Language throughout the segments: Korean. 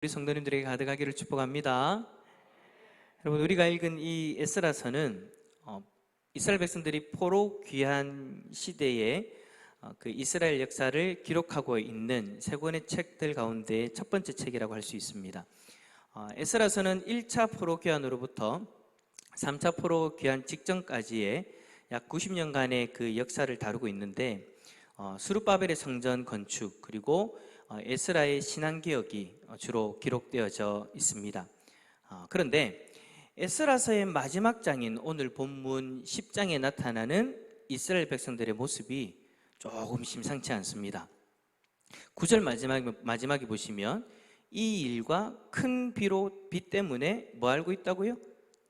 우리 성도님들에게 가득하기를 축복합니다. 여러분, 우리가 읽은 이 에스라서는 이스라엘 백성들이 포로 귀환 시대에 그 이스라엘 역사를 기록하고 있는 세 권의 책들 가운데 첫 번째 책이라고 할 수 있습니다. 에스라서는 1차 포로 귀환으로부터 3차 포로 귀환 직전까지의 약 90년간의 그 역사를 다루고 있는데, 스룹바벨의 성전 건축 그리고 에스라의 신앙개혁이 주로 기록되어져 있습니다. 그런데 에스라서의 마지막 장인 오늘 본문 10장에 나타나는 이스라엘 백성들의 모습이 조금 심상치 않습니다. 9절 마지막에 보시면 이 일과 큰 비 때문에 뭐 알고 있다고요?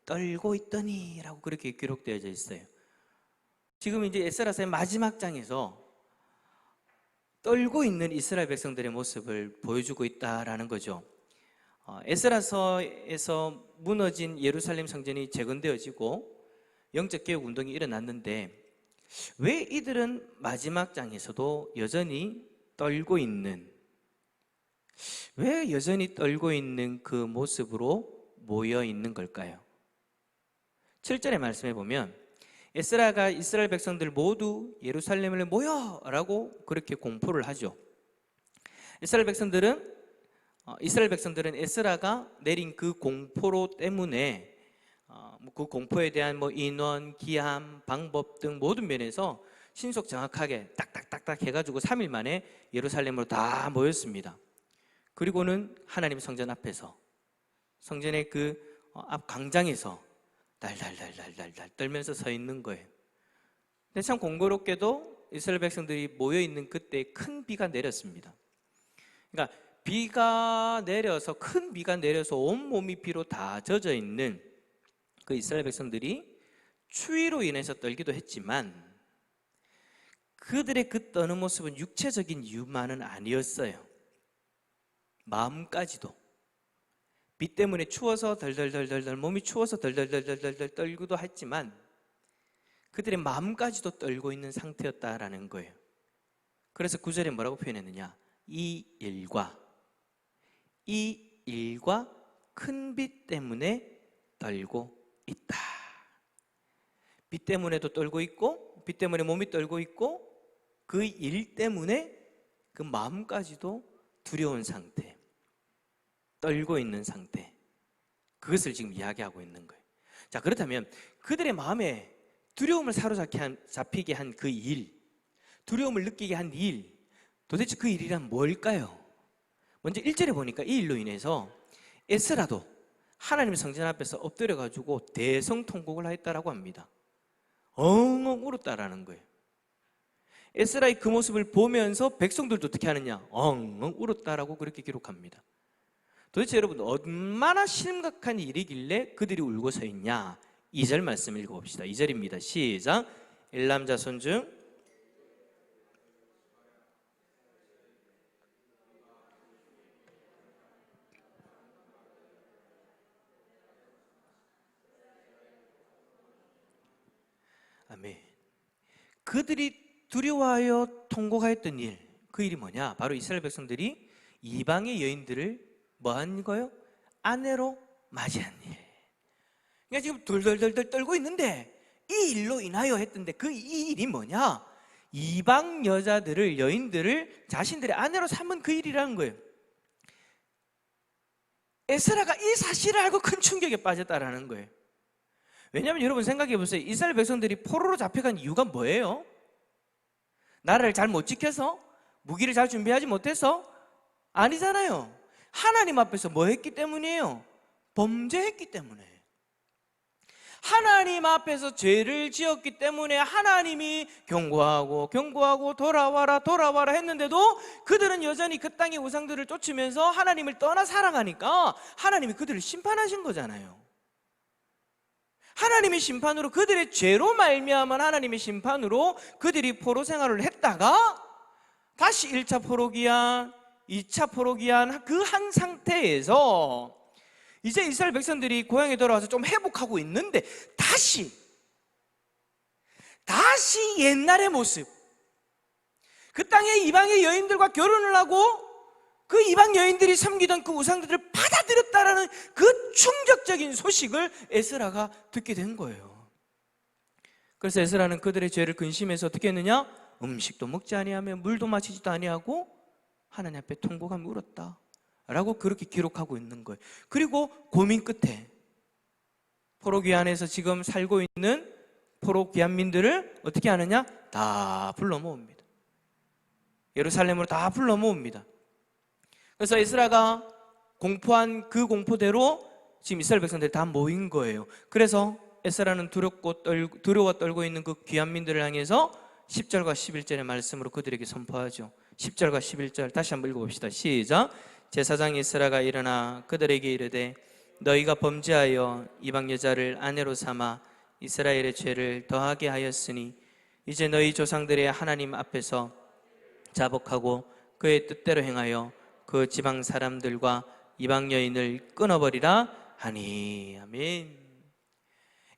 떨고 있더니 라고 그렇게 기록되어져 있어요. 지금 이제 에스라서의 마지막 장에서 떨고 있는 이스라엘 백성들의 모습을 보여주고 있다라는 거죠. 에스라서에서 무너진 예루살렘 성전이 재건되어지고 영적 개혁 운동이 일어났는데, 왜 이들은 마지막 장에서도 여전히 떨고 있는, 왜 여전히 떨고 있는 그 모습으로 모여 있는 걸까요? 7절의 말씀에 보면 에스라가 이스라엘 백성들 모두 예루살렘을 모여라고 그렇게 공포를 하죠. 이스라엘 백성들은 에스라가 내린 그 공포로 때문에 그 공포에 대한 인원, 기함, 방법 등 모든 면에서 신속 정확하게 딱딱딱딱 해가지고 3일 만에 예루살렘으로 다 모였습니다. 그리고는 하나님 성전 앞에서, 성전의 그 앞 광장에서 달달달달달달 떨면서 서 있는 거예요. 근데 참 공교롭게도 이스라엘 백성들이 모여 있는 그때 큰 비가 내렸습니다. 그러니까 비가 내려서, 큰 비가 내려서 온몸이 비로 다 젖어 있는 그 이스라엘 백성들이 추위로 인해서 떨기도 했지만, 그들의 그 떠는 모습은 육체적인 이유만은 아니었어요. 마음까지도 비 때문에 추워서 덜덜덜덜, 몸이 추워서 덜덜덜덜 떨기도 했지만 그들의 마음까지도 떨고 있는 상태였다라는 거예요. 그래서 9절에 뭐라고 표현했느냐? 이 일과 큰 비 때문에 떨고 있다. 비 때문에도 떨고 있고, 비 때문에 몸이 떨고 있고, 그 일 때문에 그 마음까지도 두려운 상태, 떨고 있는 상태, 그것을 지금 이야기하고 있는 거예요. 자, 그렇다면 그들의 마음에 두려움을 사로잡히게 한 그 일, 두려움을 느끼게 한 일, 도대체 그 일이란 뭘까요? 먼저 1절에 보니까 이 일로 인해서 에스라도 하나님의 성전 앞에서 엎드려가지고 대성통곡을 하였다라고 합니다. 엉엉 울었다라는 거예요. 에스라의 그 모습을 보면서 백성들도 어떻게 하느냐? 엉엉 울었다라고 그렇게 기록합니다. 도대체 여러분, 얼마나 심각한 일이길래 그들이 울고 서 있냐? 2절 말씀 읽어봅시다. 2절입니다. 시작. 엘람 자손 중 아멘. 그들이 두려워하여 통곡하였던 일, 그 일이 뭐냐? 바로 이스라엘 백성들이 이방의 여인들을 뭐한 거요? 아내로 맞이한 일. 그러니까 지금 덜덜덜덜 떨고 있는데 이 일로 인하여 했던데, 그 이 일이 뭐냐? 이방 여자들을, 여인들을 자신들의 아내로 삼은 그 일이라는 거예요. 에스라가 이 사실을 알고 큰 충격에 빠졌다라는 거예요. 왜냐하면 여러분 생각해 보세요. 이스라엘 백성들이 포로로 잡혀간 이유가 뭐예요? 나라를 잘 못 지켜서? 무기를 잘 준비하지 못해서? 아니잖아요. 하나님 앞에서 뭐 했기 때문이에요? 범죄했기 때문에. 하나님 앞에서 죄를 지었기 때문에 하나님이 경고하고 돌아와라 했는데도 그들은 여전히 그 땅의 우상들을 쫓으면서 하나님을 떠나 살아가니까 하나님이 그들을 심판하신 거잖아요. 하나님의 심판으로, 그들의 죄로 말미암은 하나님의 심판으로 그들이 포로 생활을 했다가 다시 1차 포로 귀환, 2차 포로 귀환, 그 한 상태에서 이제 이스라엘 백성들이 고향에 돌아와서 좀 회복하고 있는데 다시 옛날의 모습, 그 땅의 이방의 여인들과 결혼을 하고 그 이방 여인들이 섬기던 그 우상들을 받아들였다라는 그 충격적인 소식을 에스라가 듣게 된 거예요. 그래서 에스라는 그들의 죄를 근심해서 어떻게 했느냐? 음식도 먹지 아니하며 물도 마시지도 아니하고 하나님 앞에 통곡하며 울었다 라고 그렇게 기록하고 있는 거예요. 그리고 고민 끝에 포로 귀환에서 지금 살고 있는 포로 귀환민들을 어떻게 하느냐? 다 불러 모읍니다. 예루살렘으로 다 불러 모읍니다. 그래서 에스라가 공포한 그 공포대로 지금 이스라엘 백성들이 다 모인 거예요. 그래서 에스라는 두려워 떨고 있는 그 귀환민들을 향해서 10절과 11절의 말씀으로 그들에게 선포하죠. 10절과 11절 다시 한번 읽어봅시다. 시작. 제사장 에스라가 일어나 그들에게 이르되 너희가 범죄하여 이방 여자를 아내로 삼아 이스라엘의 죄를 더하게 하였으니 이제 너희 조상들의 하나님 앞에서 자복하고 그의 뜻대로 행하여 그 지방 사람들과 이방 여인을 끊어버리라 하니. 아멘.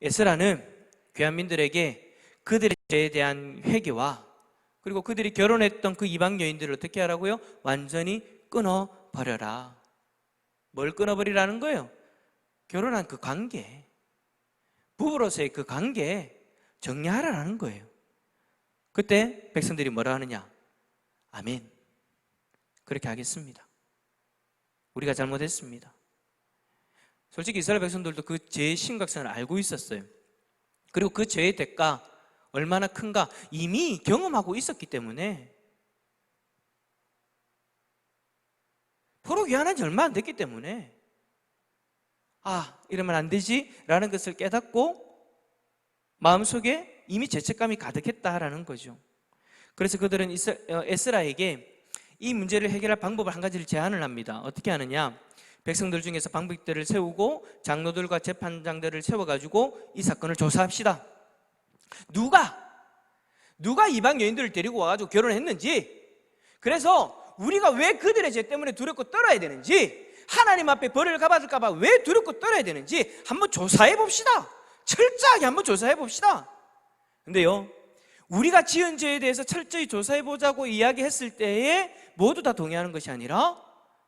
에스라는 귀환민들에게 그들의 죄에 대한 회개와 그리고 그들이 결혼했던 그 이방 여인들을 어떻게 하라고요? 완전히 끊어버려라. 뭘 끊어버리라는 거예요? 결혼한 그 관계, 부부로서의 그 관계 정리하라는 거예요. 그때 백성들이 뭐라 하느냐? 아멘. 그렇게 하겠습니다. 우리가 잘못했습니다. 솔직히 이스라엘 백성들도 그 죄의 심각성을 알고 있었어요. 그리고 그 죄의 대가 얼마나 큰가 이미 경험하고 있었기 때문에, 포로 귀환한 지 얼마 안 됐기 때문에 이러면 안 되지 라는 것을 깨닫고 마음속에 이미 죄책감이 가득했다라는 거죠. 그래서 그들은 에스라에게 이 문제를 해결할 방법을 한 가지를 제안을 합니다. 어떻게 하느냐? 백성들 중에서 방백들을 세우고 장로들과 재판장들을 세워가지고 이 사건을 조사합시다. 누가 이방 여인들을 데리고 와가지고 결혼했는지, 그래서 우리가 왜 그들의 죄 때문에 두렵고 떨어야 되는지, 하나님 앞에 벌을 갚아줄까봐 왜 두렵고 떨어야 되는지 한번 조사해 봅시다. 철저하게 한번 조사해 봅시다. 근데요, 우리가 지은 죄에 대해서 철저히 조사해 보자고 이야기했을 때에 모두 다 동의하는 것이 아니라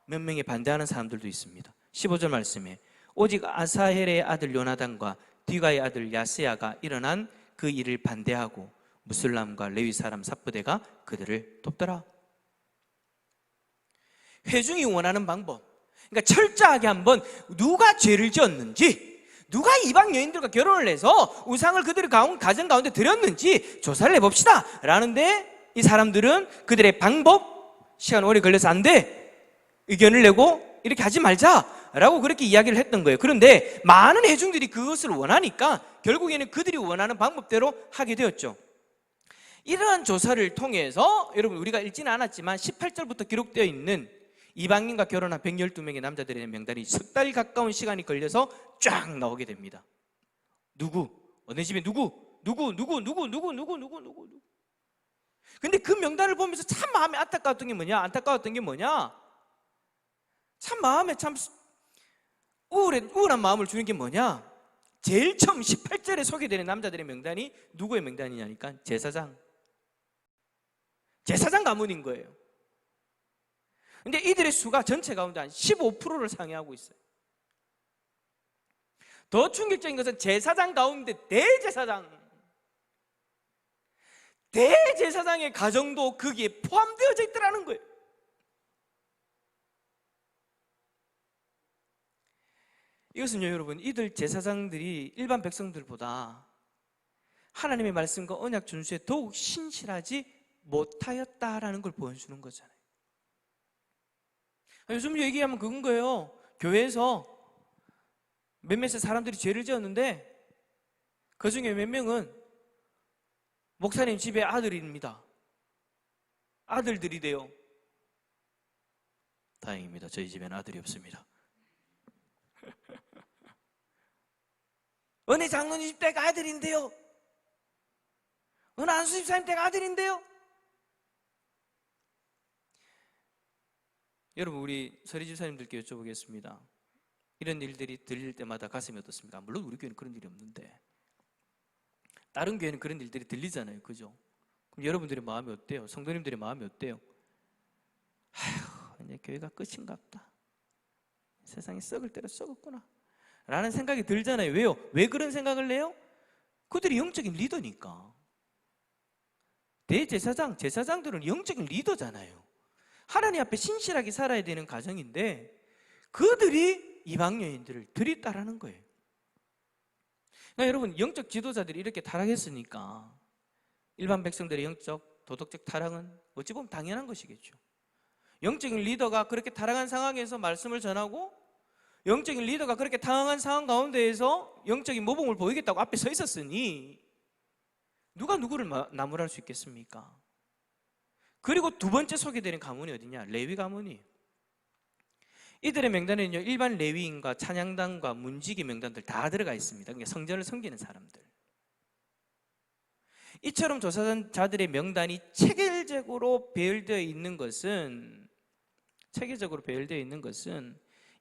몇 명이 반대하는 사람들도 있습니다. 15절 말씀에 오직 아사헬의 아들 요나단과 디가의 아들 야스야가 일어난 그 일을 반대하고 무슬람과 레위 사람 삽부대가 그들을 돕더라. 회중이 원하는 방법, 그러니까 철저하게 한번 누가 죄를 지었는지, 누가 이방 여인들과 결혼을 해서 우상을 그들의 가정 가운데 드렸는지 조사를 해봅시다 라는데, 이 사람들은 그들의 방법, 시간 오래 걸려서 안 돼, 의견을 내고 이렇게 하지 말자 라고 그렇게 이야기를 했던 거예요. 그런데 많은 회중들이 그것을 원하니까 결국에는 그들이 원하는 방법대로 하게 되었죠. 이러한 조사를 통해서 여러분, 우리가 읽지는 않았지만 18절부터 기록되어 있는 이방인과 결혼한 112명의 남자들의 명단이 석 달 가까운 시간이 걸려서 쫙 나오게 됩니다. 어느 집에 누구. 근데 그 명단을 보면서 참 마음에 안타까웠던 게 뭐냐? 참 마음에 참 우울한 마음을 주는 게 뭐냐? 제일 처음 18절에 소개되는 남자들의 명단이 누구의 명단이냐니까 제사장 가문인 거예요. 근데 이들의 수가 전체 가운데 한 15%를 상회하고 있어요. 더 충격적인 것은 제사장 가운데 대제사장의 가정도 거기에 포함되어져 있더라는 거예요. 이것은요, 여러분, 이들 제사장들이 일반 백성들보다 하나님의 말씀과 언약 준수에 더욱 신실하지 못하였다라는 걸 보여주는 거잖아요. 요즘 얘기하면 그건 거예요. 교회에서 몇몇의 사람들이 죄를 지었는데 그 중에 몇 명은 목사님 집에 아들입니다. 아들들이래요. 다행입니다. 저희 집에는 아들이 없습니다. 은혜 장로님 집 댁 아들인데요. 은혜 안수 집사님 댁 아들인데요. 여러분, 우리 서리 집사님들께 여쭤보겠습니다. 이런 일들이 들릴 때마다 가슴이 어떻습니까? 물론 우리 교회는 그런 일이 없는데 다른 교회는 그런 일들이 들리잖아요. 그죠? 그럼 여러분들의 마음이 어때요? 성도님들의 마음이 어때요? 이제 교회가 끝인가 보다. 세상에 썩을 대로 썩었구나 라는 생각이 들잖아요. 왜요? 왜 그런 생각을 해요? 그들이 영적인 리더니까. 대제사장, 제사장들은 영적인 리더잖아요. 하나님 앞에 신실하게 살아야 되는 가정인데 그들이 이방 여인들을 들이따라는 거예요. 그러니까 여러분, 영적 지도자들이 이렇게 타락했으니까 일반 백성들의 영적, 도덕적 타락은 어찌 보면 당연한 것이겠죠. 영적인 리더가 그렇게 타락한 상황에서 말씀을 전하고 영적인 리더가 그렇게 당황한 상황 가운데에서 영적인 모범을 보이겠다고 앞에 서 있었으니 누가 누구를 나무랄 수 있겠습니까? 그리고 두 번째 소개되는 가문이 어디냐? 레위 가문이. 이들의 명단에는요, 일반 레위인과 찬양단과 문지기 명단들 다 들어가 있습니다. 그러니까 성전을 섬기는 사람들. 이처럼 조사자들의 명단이 체계적으로 배열되어 있는 것은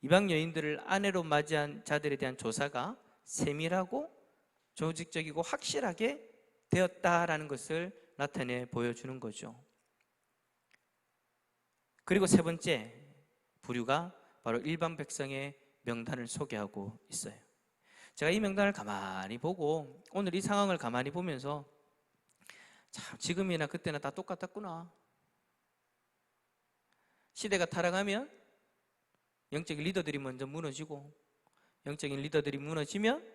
이방 여인들을 아내로 맞이한 자들에 대한 조사가 세밀하고 조직적이고 확실하게 되었다라는 것을 나타내 보여주는 거죠. 그리고 세 번째 부류가 바로 일반 백성의 명단을 소개하고 있어요. 제가 이 명단을 가만히 보고 오늘 이 상황을 가만히 보면서 참 지금이나 그때나 다 똑같았구나. 시대가 타락하면 영적인 리더들이 먼저 무너지고 영적인 리더들이 무너지면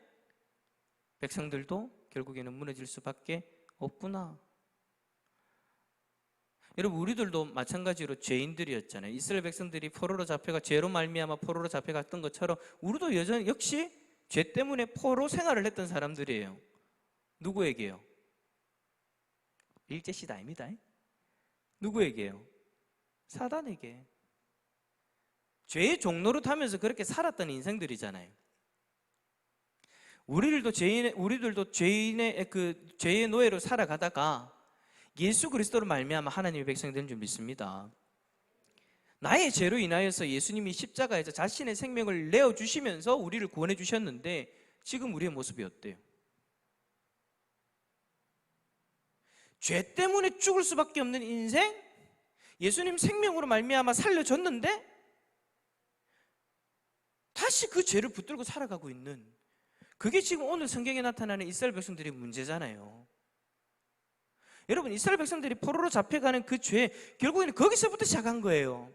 백성들도 결국에는 무너질 수밖에 없구나. 여러분, 우리들도 마찬가지로 죄인들이었잖아요. 이스라엘 백성들이 포로로 잡혀가 죄로 말미암아 포로로 잡혀갔던 것처럼 우리도 여전히 역시 죄 때문에 포로 생활을 했던 사람들이에요. 누구에게요? 일제시대 아닙니다. 누구에게요? 사단에게. 죄의 종로를 타면서 그렇게 살았던 인생들이잖아요. 우리들도 죄인의 죄의 노예로 살아가다가 예수 그리스도로 말미암아 하나님의 백성이 된 줄 믿습니다. 나의 죄로 인하여서 예수님이 십자가에서 자신의 생명을 내어주시면서 우리를 구원해 주셨는데 지금 우리의 모습이 어때요? 죄 때문에 죽을 수밖에 없는 인생? 예수님 생명으로 말미암아 살려줬는데 다시 그 죄를 붙들고 살아가고 있는, 그게 지금 오늘 성경에 나타나는 이스라엘 백성들의 문제잖아요. 여러분, 이스라엘 백성들이 포로로 잡혀가는 그 죄, 결국에는 거기서부터 시작한 거예요.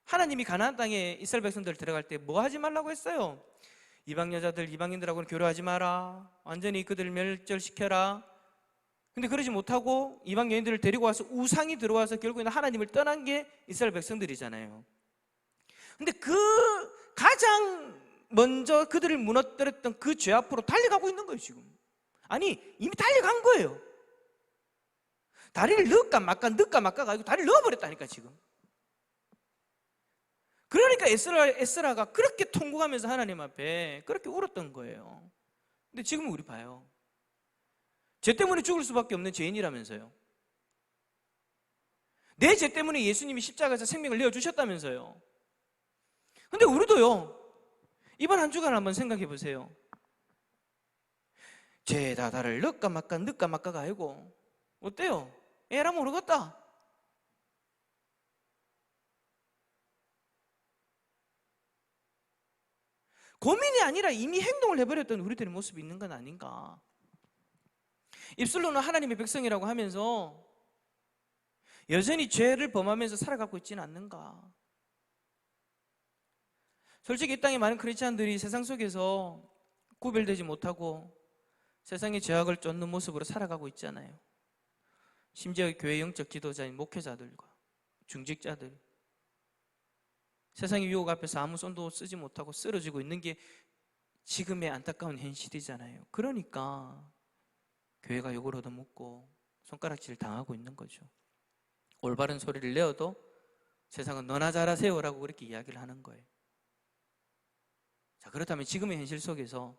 하나님이 가나안 땅에 이스라엘 백성들 들어갈 때 뭐 하지 말라고 했어요? 이방 여자들, 이방인들하고는 교류하지 마라. 완전히 그들을 멸절시켜라. 근데 그러지 못하고 이방 여인들을 데리고 와서 우상이 들어와서 결국에는 하나님을 떠난 게 이스라엘 백성들이잖아요. 근데 그 가장 먼저 그들을 무너뜨렸던 그 죄 앞으로 달려가고 있는 거예요, 지금. 아니, 이미 달려간 거예요. 다리를 넣을까 말까 가지고 다리를 넣어버렸다니까, 지금. 그러니까 에스라가 그렇게 통곡하면서 하나님 앞에 그렇게 울었던 거예요. 근데 지금 우리 봐요. 죄 때문에 죽을 수밖에 없는 죄인이라면서요. 내 죄 때문에 예수님이 십자가에서 생명을 내어주셨다면서요. 근데 우리도요, 이번 한 주간 한번 생각해 보세요. 죄에다 다를 넣을까 말까가 아니고 어때요? 에라 모르겠다. 고민이 아니라 이미 행동을 해버렸던 우리들의 모습이 있는 건 아닌가. 입술로는 하나님의 백성이라고 하면서 여전히 죄를 범하면서 살아가고 있지는 않는가. 솔직히 이 땅에 많은 크리스찬들이 세상 속에서 구별되지 못하고 세상의 죄악을 쫓는 모습으로 살아가고 있잖아요. 심지어 교회 영적 지도자인 목회자들과 중직자들, 세상의 유혹 앞에서 아무 손도 쓰지 못하고 쓰러지고 있는 게 지금의 안타까운 현실이잖아요. 그러니까 교회가 욕을 얻어먹고 손가락질 당하고 있는 거죠. 올바른 소리를 내어도 세상은 너나 잘하세요라고 그렇게 이야기를 하는 거예요. 자, 그렇다면 지금의 현실 속에서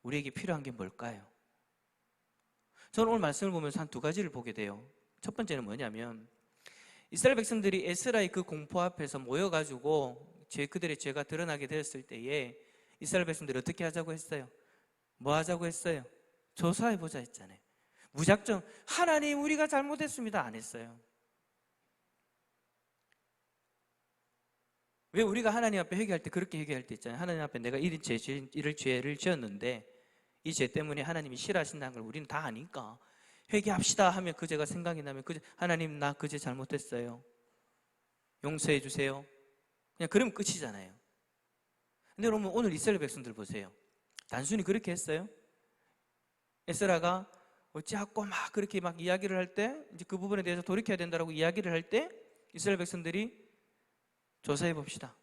우리에게 필요한 게 뭘까요? 저는 오늘 말씀을 보면서 한 두 가지를 보게 돼요. 첫 번째는 뭐냐면, 이스라엘 백성들이 에스라의 그 공포 앞에서 모여가지고 그들의 죄가 드러나게 되었을 때에 이스라엘 백성들이 어떻게 하자고 했어요? 뭐 하자고 했어요? 조사해보자 했잖아요. 무작정 하나님 우리가 잘못했습니다 안 했어요. 왜 우리가 하나님 앞에 회개할 때 그렇게 회개할 때 있잖아요. 하나님 앞에 내가 이런 죄를 지었는데 이 죄 때문에 하나님이 싫어하신다는 걸 우리는 다 아니까 회개합시다 하면 그 죄가 생각이 나면 하나님 나 그 죄 잘못했어요. 용서해 주세요. 그냥 그러면 끝이잖아요. 근데 여러분 오늘 이스라엘 백성들 보세요. 단순히 그렇게 했어요? 에스라가 어찌하고 막 그렇게 막 이야기를 할 때 이제 그 부분에 대해서 돌이켜야 된다라고 이야기를 할 때 이스라엘 백성들이 조사해 봅시다.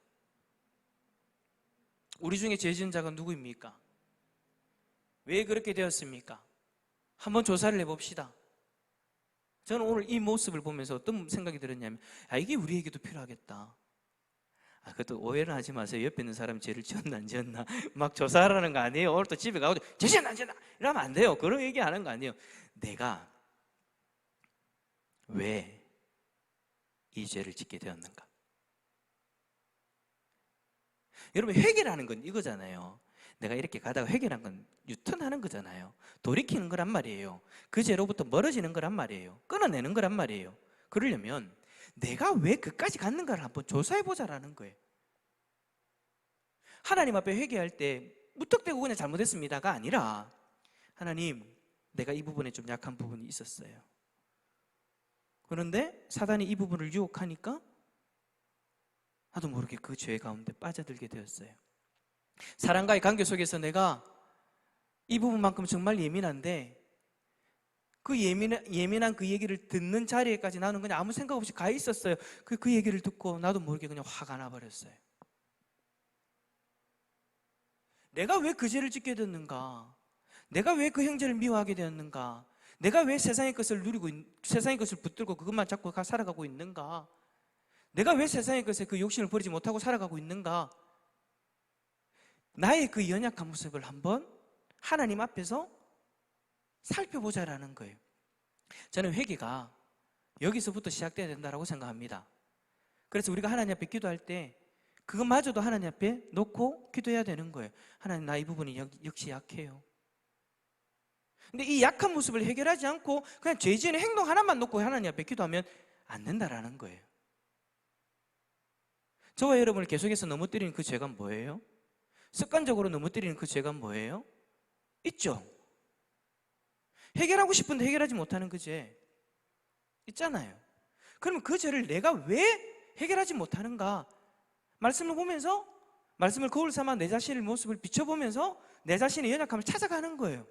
우리 중에 죄 지은 자가 누구입니까? 왜 그렇게 되었습니까? 한번 조사를 해봅시다. 저는 오늘 이 모습을 보면서 어떤 생각이 들었냐면 이게 우리에게도 필요하겠다. 그것도 오해를 하지 마세요. 옆에 있는 사람이 죄를 지었나 안 지었나 막 조사하라는 거 아니에요. 오늘 또 집에 가고 죄 지었나 안 지었나 이러면 안 돼요. 그런 얘기하는 거 아니에요. 내가 왜 이 죄를 짓게 되었는가? 여러분 회개라는 건 이거잖아요. 내가 이렇게 가다가 회개라는 건 유턴하는 거잖아요. 돌이키는 거란 말이에요. 그 죄로부터 멀어지는 거란 말이에요. 끊어내는 거란 말이에요. 그러려면 내가 왜 그까지 갔는가를 한번 조사해보자라는 거예요. 하나님 앞에 회개할 때 무턱대고 그냥 잘못했습니다가 아니라 하나님 내가 이 부분에 좀 약한 부분이 있었어요. 그런데 사단이 이 부분을 유혹하니까 나도 모르게 그 죄 가운데 빠져들게 되었어요. 사람과의 관계 속에서 내가 이 부분만큼 정말 예민한데 그 예민한 그 얘기를 듣는 자리에까지 나는 그냥 아무 생각 없이 가 있었어요. 그 얘기를 듣고 나도 모르게 그냥 화가 나버렸어요. 내가 왜 그 죄를 짓게 됐는가? 내가 왜 그 형제를 미워하게 되었는가? 내가 왜 세상의 것을 세상의 것을 붙들고 그것만 잡고 살아가고 있는가? 내가 왜 세상의 것에 그 욕심을 버리지 못하고 살아가고 있는가? 나의 그 연약한 모습을 한번 하나님 앞에서 살펴보자라는 거예요. 저는 회개가 여기서부터 시작돼야 된다고 생각합니다. 그래서 우리가 하나님 앞에 기도할 때 그것마저도 하나님 앞에 놓고 기도해야 되는 거예요. 하나님 나 이 부분이 역시 약해요. 근데 이 약한 모습을 해결하지 않고 그냥 죄 지은 행동 하나만 놓고 하나님 앞에 기도하면 안 된다라는 거예요. 저와 여러분을 계속해서 넘어뜨리는 그 죄가 뭐예요? 습관적으로 넘어뜨리는 그 죄가 뭐예요? 있죠. 해결하고 싶은데 해결하지 못하는 그 죄 있잖아요. 그러면 그 죄를 내가 왜 해결하지 못하는가? 말씀을 보면서 말씀을 거울 삼아 내 자신의 모습을 비춰보면서 내 자신의 연약함을 찾아가는 거예요.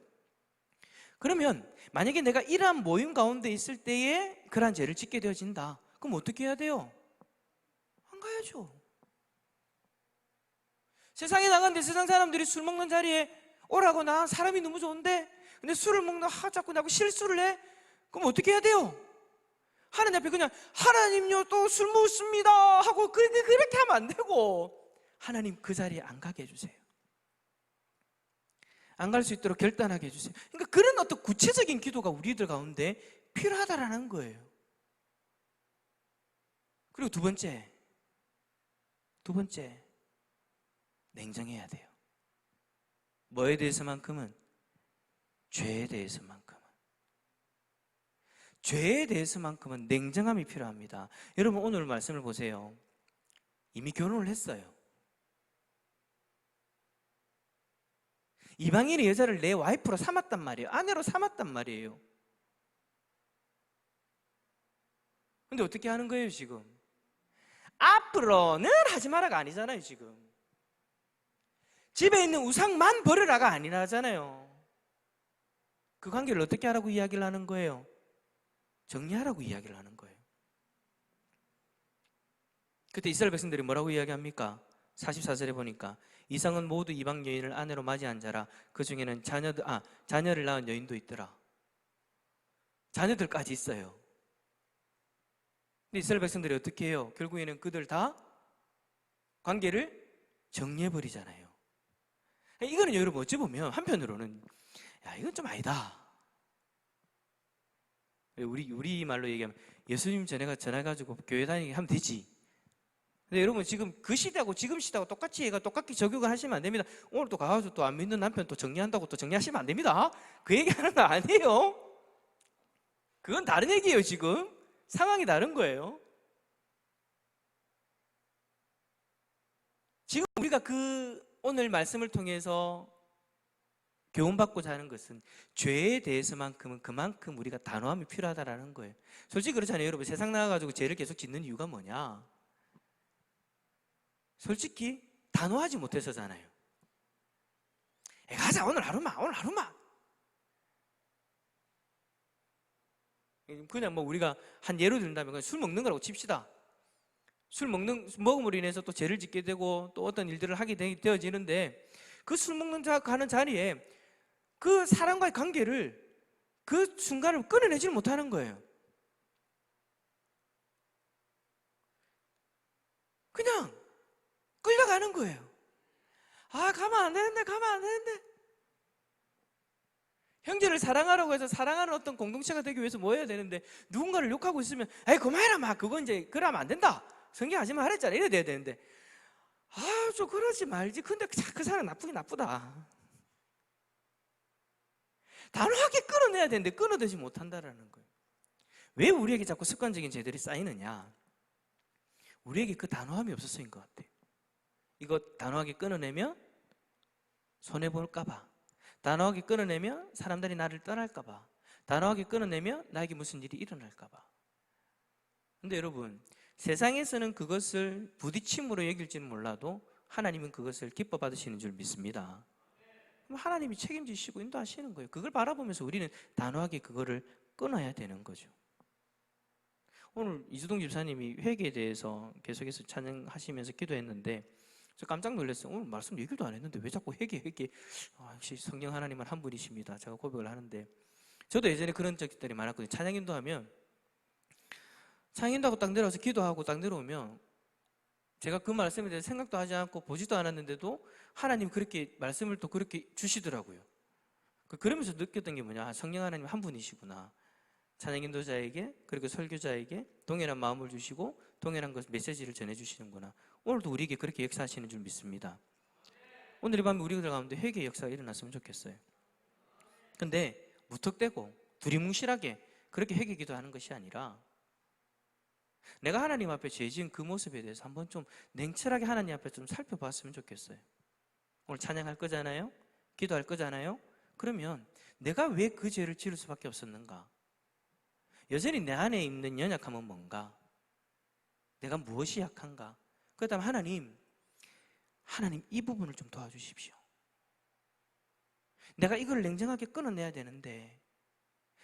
그러면 만약에 내가 이러한 모임 가운데 있을 때에 그러한 죄를 짓게 되어진다. 그럼 어떻게 해야 돼요? 안 가야죠. 세상에 나갔는데 세상 사람들이 술 먹는 자리에 오라고 나 사람이 너무 좋은데 근데 술을 먹는 자꾸 나고 실수를 해? 그럼 어떻게 해야 돼요? 하나님 앞에 그냥 하나님요 또 술 먹었습니다 하고 그렇게 하면 안 되고 하나님 그 자리에 안 가게 해주세요. 안 갈 수 있도록 결단하게 해주세요. 그러니까 그런 어떤 구체적인 기도가 우리들 가운데 필요하다라는 거예요. 그리고 두 번째 냉정해야 돼요. 뭐에 대해서만큼은? 죄에 대해서만큼은 냉정함이 필요합니다. 여러분 오늘 말씀을 보세요. 이미 결혼을 했어요. 이방인의 여자를 내 와이프로 삼았단 말이에요. 아내로 삼았단 말이에요. 근데 어떻게 하는 거예요 지금? 앞으로는 하지 마라가 아니잖아요 지금. 집에 있는 우상만 버려라가 아니라잖아요. 그 관계를 어떻게 하라고 이야기를 하는 거예요? 정리하라고 이야기를 하는 거예요. 그때 이스라엘 백성들이 뭐라고 이야기합니까? 44절에 보니까 이상은 모두 이방 여인을 아내로 맞이한 자라. 그 중에는 자녀를 낳은 여인도 있더라. 자녀들까지 있어요. 근데 이스라엘 백성들이 어떻게 해요? 결국에는 그들 다 관계를 정리해버리잖아요. 이거는 여러분 어찌 보면 한편으로는 이건 좀 아니다. 우리 말로 얘기하면 예수님 전해가지고 교회 다니게 하면 되지. 근데 여러분 지금 그 시대하고 지금 시대하고 똑같이 적용을 하시면 안 됩니다. 오늘 또 가가지고 또 안 믿는 남편 또 정리한다고 또 정리하시면 안 됩니다. 그 얘기하는 거 아니에요. 그건 다른 얘기예요. 지금 상황이 다른 거예요. 지금 우리가 그 오늘 말씀을 통해서 교훈받고자 하는 것은 죄에 대해서만큼은 그만큼 우리가 단호함이 필요하다라는 거예요. 솔직히 그렇잖아요. 여러분, 세상 나가가지고 죄를 계속 짓는 이유가 뭐냐? 솔직히 단호하지 못해서잖아요. 가자, 오늘 하루만. 그냥 뭐 우리가 한 예로 든다면 술 먹는 거라고 칩시다. 먹음으로 인해서 또 죄를 짓게 되고 또 어떤 일들을 하게 되어지는데, 그 술 먹는 가는 자리에 그 사람과의 관계를 그 순간을 끊어내지 못하는 거예요. 그냥 끌려가는 거예요. 가면 안 되는데. 형제를 사랑하라고 해서 사랑하는 어떤 공동체가 되기 위해서 뭐 해야 되는데, 누군가를 욕하고 있으면 에이 그만해라, 막 그건 이제 그러면 안 된다, 성경하지 말랬잖아, 이래 돼야 되는데, 좀 그러지 말지. 근데 그 사람 나쁘긴 나쁘다. 단호하게 끊어내야 되는데 끊어내지 못한다라는 거예요. 왜 우리에게 자꾸 습관적인 죄들이 쌓이느냐? 우리에게 그 단호함이 없어서인 것 같아요. 이거 단호하게 끊어내면 손해볼까 봐, 단호하게 끊어내면 사람들이 나를 떠날까 봐, 단호하게 끊어내면 나에게 무슨 일이 일어날까 봐. 근데 여러분, 세상에서는 그것을 부딪힘으로 여길지는 몰라도 하나님은 그것을 기뻐 받으시는 줄 믿습니다. 하나님이 책임지시고 인도하시는 거예요. 그걸 바라보면서 우리는 단호하게 그거를 끊어야 되는 거죠. 오늘 이수동 집사님이 회개에 대해서 계속해서 찬양하시면서 기도했는데 저 깜짝 놀랐어요. 오늘 말씀 얘기도 안 했는데 왜 자꾸 회개. 역시 성령 하나님은 한 분이십니다. 제가 고백을 하는데, 저도 예전에 그런 적들이 많았거든요. 찬양 인도하면, 찬양 인도하고 딱 내려와서 기도하고 딱 내려오면 제가 그 말씀에 대해서 생각도 하지 않고 보지도 않았는데도 하나님 그렇게 말씀을 또 그렇게 주시더라고요. 그러면서 느꼈던 게 뭐냐, 성령 하나님 한 분이시구나. 찬양 인도자에게 그리고 설교자에게 동일한 마음을 주시고 동일한 메시지를 전해주시는구나. 오늘도 우리에게 그렇게 역사하시는 줄 믿습니다. 오늘 이 밤에 우리들 가운데 회개의 역사가 일어났으면 좋겠어요. 근데 무턱대고 두리뭉실하게 그렇게 회개 기도하는 것이 아니라, 내가 하나님 앞에 죄 지은 그 모습에 대해서 한번 좀 냉철하게 하나님 앞에 좀 살펴봤으면 좋겠어요. 오늘 찬양할 거잖아요? 기도할 거잖아요? 그러면 내가 왜 그 죄를 지을 수밖에 없었는가? 여전히 내 안에 있는 연약함은 뭔가? 내가 무엇이 약한가? 그 다음 하나님 이 부분을 좀 도와주십시오. 내가 이걸 냉정하게 끊어내야 되는데,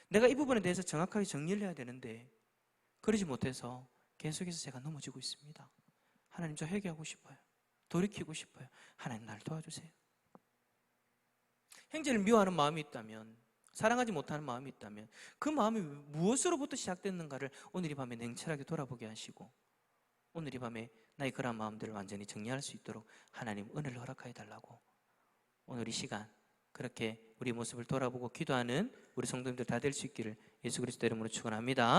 내가 이 부분에 대해서 정확하게 정리를 해야 되는데 그러지 못해서 계속해서 제가 넘어지고 있습니다. 하나님, 저 회개하고 싶어요. 돌이키고 싶어요. 하나님, 날 도와주세요. 형제를 미워하는 마음이 있다면, 사랑하지 못하는 마음이 있다면 그 마음이 무엇으로부터 시작됐는가를 오늘 이 밤에 냉철하게 돌아보게 하시고, 오늘 이 밤에 나의 그런 마음들을 완전히 정리할 수 있도록 하나님 은혜를 허락하여 달라고, 오늘 이 시간 그렇게 우리 모습을 돌아보고 기도하는 우리 성도님들 다 될 수 있기를 예수 그리스도 이름으로 축원합니다.